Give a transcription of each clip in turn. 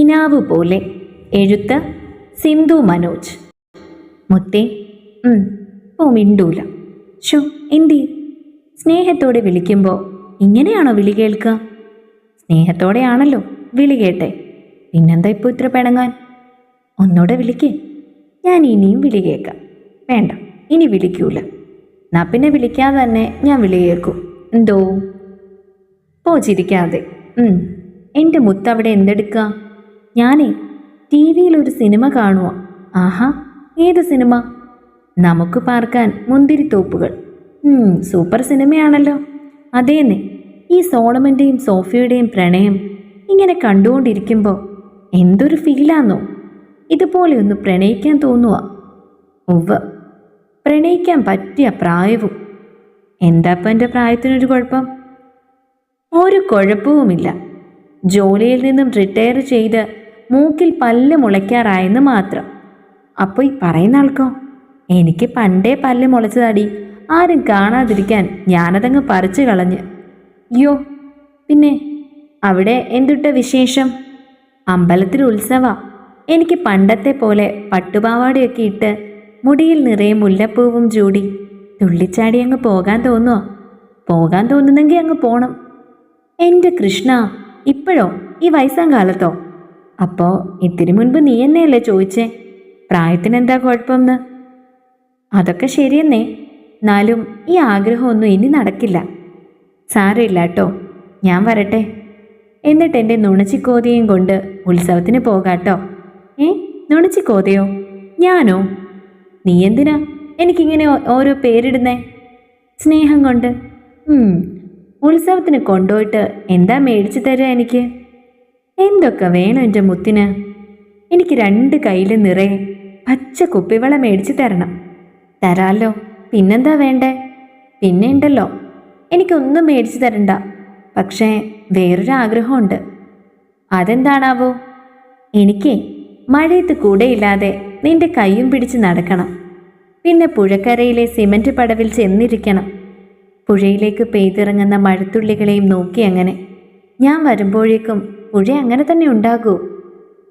കിനാവ് പോലെ. എഴുത്ത് സിന്ധു മനോജ്. മുത്തേ. ഓ മിണ്ടൂല. ഷോ എന്തി? സ്നേഹത്തോടെ വിളിക്കുമ്പോൾ ഇങ്ങനെയാണോ വിളി കേൾക്കുക? സ്നേഹത്തോടെയാണല്ലോ വിളി കേട്ടെ, പിന്നെന്താ ഇപ്പോൾ ഇത്ര പിണങ്ങാൻ? ഒന്നൂടെ വിളിക്കേ. ഞാൻ ഇനിയും വിളി കേൾക്കാം. വേണ്ട, ഇനി വിളിക്കൂല. എന്നാ പിന്നെ വിളിക്കാതെ തന്നെ ഞാൻ വിളി കേൾക്കും. എന്തോ? പോ ചിരിക്കാതെ. എൻ്റെ മുത്തവിടെ എന്തെടുക്കുക? ഞാനേ ടി വിയിൽ ഒരു സിനിമ കാണുക. ആഹാ, ഏത് സിനിമ? നമുക്ക് പാർക്കാൻ മുന്തിരിത്തോപ്പുകൾ. സൂപ്പർ സിനിമയാണല്ലോ. അതേന്നെ, ഈ സോളമൻ്റെയും സോഫിയുടെയും പ്രണയം ഇങ്ങനെ കണ്ടുകൊണ്ടിരിക്കുമ്പോൾ എന്തൊരു ഫീലാന്നോ. ഇതുപോലെ ഒന്ന് പ്രണയിക്കാൻ തോന്നുക. ഉവ്വ്, പ്രണയിക്കാൻ പറ്റിയ പ്രായവും. എന്താപ്പം എൻ്റെ പ്രായത്തിനൊരു കുഴപ്പം? ഒരു കുഴപ്പവുമില്ല. ജോലിയിൽ നിന്നും റിട്ടയർ ചെയ്ത് മൂക്കിൽ പല്ല് മുളയ്ക്കാറായെന്ന് മാത്രം. അപ്പോൾ ഈ പറയുന്ന ആൾക്കോ? എനിക്ക് പണ്ടേ പല്ല് മുളച്ചതാടി. ആരും കാണാതിരിക്കാൻ ഞാനതങ്ങ് പറിച്ചു കളഞ്ഞ്. യോ, പിന്നെ അവിടെ എന്തുട്ട വിശേഷം? അമ്പലത്തിൽ ഉത്സവ. എനിക്ക് പണ്ടത്തെ പോലെ പട്ടുപാവാടയൊക്കെ ഇട്ട് മുടിയിൽ നിറയെ മുല്ലപ്പൂവും ചൂടി തുള്ളിച്ചാടി അങ്ങ് പോകാൻ തോന്നുമോ? പോകാൻ തോന്നുന്നെങ്കിൽ അങ്ങ് പോണം. എൻ്റെ കൃഷ്ണ, ഇപ്പോഴോ? ഈ വയസ്സാം കാലത്തോ? അപ്പോൾ ഇത്തിരി മുൻപ് നീ എന്നെയല്ലേ ചോദിച്ചേ പ്രായത്തിനെന്താ കുഴപ്പമെന്ന്? അതൊക്കെ ശരിയെന്നേ, എന്നാലും ഈ ആഗ്രഹമൊന്നും ഇനി നടക്കില്ല. സാരമില്ല കേട്ടോ, ഞാൻ വരട്ടെ. എന്നിട്ട് എൻ്റെ നുണച്ചിക്കോതയും കൊണ്ട് ഉത്സവത്തിന് പോകാട്ടോ. നുണച്ചിക്കോതയോ? ഞാനോ? നീ എന്തിനാ എനിക്കിങ്ങനെ ഓരോ പേരിടുന്നേ? സ്നേഹം കൊണ്ട്. ഉത്സവത്തിന് കൊണ്ടുപോയിട്ട് എന്താ മേടിച്ചു തരുക എനിക്ക്? എന്തൊക്കെ വേണം എൻ്റെ മുത്തിന്? എനിക്ക് 2 കയ്യിൽ നിറയെ പച്ച കുപ്പിവള മേടിച്ചു തരണം. തരാമല്ലോ, പിന്നെന്താ വേണ്ടേ? പിന്നെ ഉണ്ടല്ലോ, എനിക്കൊന്നും മേടിച്ചു തരണ്ട. പക്ഷേ വേറൊരു ആഗ്രഹമുണ്ട്. അതെന്താണാവോ? എനിക്ക് മഴയത്ത് കൂടെയില്ലാതെ നിന്റെ കൈയും പിടിച്ച് നടക്കണം. പിന്നെ പുഴക്കരയിലെ സിമന്റ് പടവിൽ ചെന്നിരിക്കണം. പുഴയിലേക്ക് പെയ്തിറങ്ങുന്ന മഴത്തുള്ളികളെയും നോക്കി അങ്ങനെ. ഞാൻ വരുമ്പോഴേക്കും പുഴ അങ്ങനെ തന്നെ ഉണ്ടാകൂ.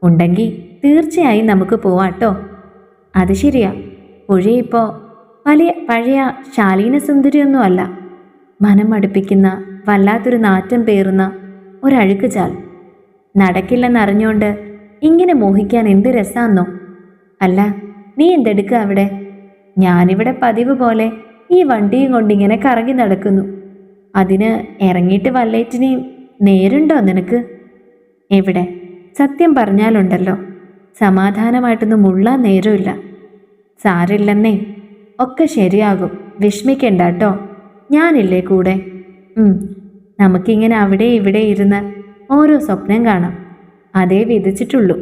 ഉണ്ടെങ്കിൽ തീർച്ചയായും നമുക്ക് പോവാട്ടോ. അത് ശരിയാ, പുഴയിപ്പോൾ പഴയ ശാലീന സുന്ദരിയൊന്നും അല്ല. മനം അടുപ്പിക്കുന്ന വല്ലാത്തൊരു നാറ്റം പേറുന്ന ഒരഴുക്ക് ചാൽ. നടക്കില്ലെന്നറിഞ്ഞുകൊണ്ട് ഇങ്ങനെ മോഹിക്കാൻ എന്ത് രസാന്നോ. അല്ല, നീ എന്തെടുക്കുക അവിടെ? ഞാനിവിടെ പതിവ് പോലെ ഈ വണ്ടിയും കൊണ്ടിങ്ങനെ കറങ്ങി നടക്കുന്നു. അതിന് ഇറങ്ങിയിട്ട് വല്ലേറ്റിനെയും നേരുണ്ടോ നിനക്ക്? എവിടെ? സത്യം പറഞ്ഞാലുണ്ടല്ലോ, സമാധാനമായിട്ടൊന്നും മുള്ളാൻ നേരമില്ല. സാരില്ലെന്നേ, ഒക്കെ ശരിയാകും, വിഷമിക്കണ്ട കേട്ടോ. ഞാനില്ലേ കൂടെ. നമുക്കിങ്ങനെ അവിടെ ഇവിടെ ഇരുന്ന് ഓരോ സ്വപ്നം കാണാം. അതേ വിധിച്ചിട്ടുള്ളൂ.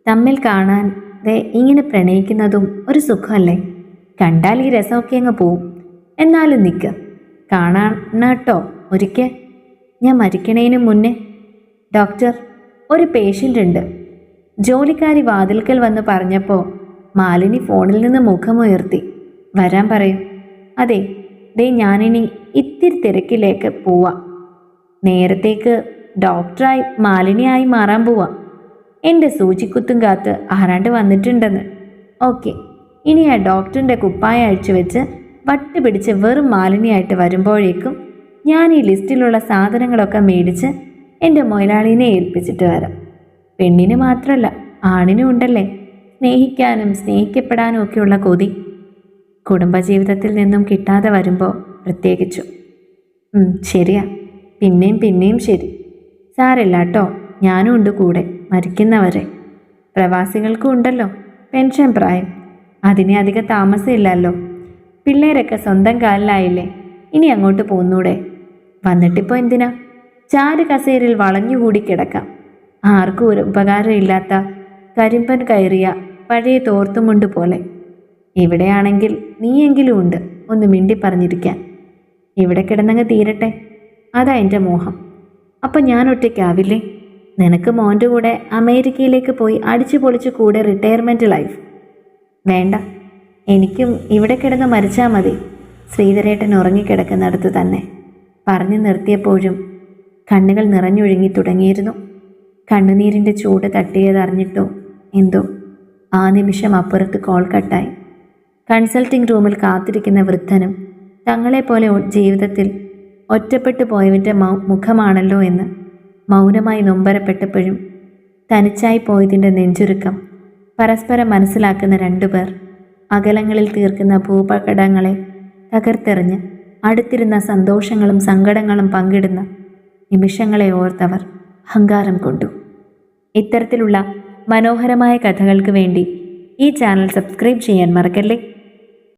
തമ്മിൽ കാണാതെ ഇങ്ങനെ പ്രണയിക്കുന്നതും ഒരു സുഖമല്ലേ? കണ്ടാൽ ഈ രസമൊക്കെ അങ്ങ് പോവും. എന്നാലും നിൽക്കുക, കാണാട്ടോ ഒരിക്കൽ. ഞാൻ മരിക്കണേന് മുന്നേ. ഡോക്ടർ, ഒരു പേഷ്യൻ്റ് ഉണ്ട്. ജോലിക്കാരി വാതിൽക്കൽ വന്ന് പറഞ്ഞപ്പോൾ മാലിനി ഫോണിൽ നിന്ന് മുഖമുയർത്തി. വരാൻ പറയൂ. അതെ, ഞാനിനി ഇത്തിരി തിരക്കിലേക്ക് പോവാം. നേരത്തേക്ക് ഡോക്ടറായി മാലിനിയായി മാറാൻ പോവാം. എൻ്റെ സൂചിക്കുത്തും കാത്ത് ആരാണ്ട് വന്നിട്ടുണ്ടെന്ന്. ഓക്കെ, ഇനി ആ ഡോക്ടറിൻ്റെ കുപ്പായ അഴിച്ചു വെച്ച് വട്ട് പിടിച്ച് വെറും മാലിനിയായിട്ട് വരുമ്പോഴേക്കും ഞാൻ ഈ ലിസ്റ്റിലുള്ള സാധനങ്ങളൊക്കെ മേടിച്ച് എൻ്റെ മുതലാളിനെ ഏൽപ്പിച്ചിട്ട് വരാം. പെണ്ണിന് മാത്രമല്ല, ആണിനും ഉണ്ടല്ലേ സ്നേഹിക്കാനും സ്നേഹിക്കപ്പെടാനും ഒക്കെയുള്ള കൊതി. കുടുംബജീവിതത്തിൽ നിന്നും കിട്ടാതെ വരുമ്പോൾ പ്രത്യേകിച്ചു. ശരിയാ, പിന്നെയും ശരി. സാരമില്ല കേട്ടോ, ഞാനും ഉണ്ട് കൂടെ മരിക്കുന്നവരെ. പ്രവാസികൾക്കും ഉണ്ടല്ലോ പെൻഷൻ പ്രായം. അതിനെ അധികം താമസമില്ലല്ലോ. പിള്ളേരൊക്കെ സ്വന്തം കാലിലായില്ലേ, ഇനി അങ്ങോട്ട് പോന്നൂടെ? വന്നിട്ടിപ്പോൾ എന്തിനാ? ചാരു കസേരയിൽ വളഞ്ഞുകൂടി കിടക്കാം. ആർക്കും ഒരു ഉപകാരമില്ലാത്ത കരിമ്പൻ കയറിയ പഴയ തോർത്തുമുണ്ട് പോലെ. ഇവിടെയാണെങ്കിൽ നീയെങ്കിലും ഉണ്ട് ഒന്ന് മിണ്ടി പറഞ്ഞിരിക്കാൻ. ഇവിടെ കിടന്നങ്ങ് തീരട്ടെ, അതാ എൻ്റെ മോഹം. അപ്പം ഞാൻ ഒറ്റയ്ക്കാവില്ലേ? നിനക്ക് മോൻ്റെ കൂടെ അമേരിക്കയിലേക്ക് പോയി അടിച്ചു പൊളിച്ച് കൂടെ റിട്ടയർമെൻറ്റ് ലൈഫ്. വേണ്ട, എനിക്കും ഇവിടെ കിടന്ന് മരിച്ചാൽ മതി. ശ്രീധരേട്ടൻ ഉറങ്ങിക്കിടക്കുന്നിടത്ത് തന്നെ. പറഞ്ഞു നിർത്തിയപ്പോഴും കണ്ണുകൾ നിറഞ്ഞൊഴുങ്ങി തുടങ്ങിയിരുന്നു. കണ്ണുനീരിൻ്റെ ചൂട് തട്ടിയതറിഞ്ഞിട്ടോ എന്തോ ആ നിമിഷം അപ്പുറത്ത് കോൾ കട്ടായി. കൺസൾട്ടിംഗ് റൂമിൽ കാത്തിരിക്കുന്ന വൃദ്ധനും തങ്ങളെപ്പോലെ ജീവിതത്തിൽ ഒറ്റപ്പെട്ടു പോയവൻ്റെ മുഖമാണല്ലോ എന്ന് മൗനമായി നൊമ്പരപ്പെട്ടപ്പോഴും തനിച്ചായി പോയതിൻ്റെ നെഞ്ചുരുക്കം പരസ്പരം മനസ്സിലാക്കുന്ന രണ്ടുപേർ അകലങ്ങളിൽ തീർക്കുന്ന ഭൂപകടങ്ങളെ തകർത്തെറിഞ്ഞ് അടുത്തിരുന്ന സന്തോഷങ്ങളും സങ്കടങ്ങളും പങ്കിടുന്ന നിമിഷങ്ങളെ ഓർത്തവർ അഹങ്കാരം കൊണ്ടു. ഇത്തരത്തിലുള്ള മനോഹരമായ കഥകൾക്ക് വേണ്ടി ഈ ചാനൽ സബ്സ്ക്രൈബ് ചെയ്യാൻ മറക്കല്ലേ.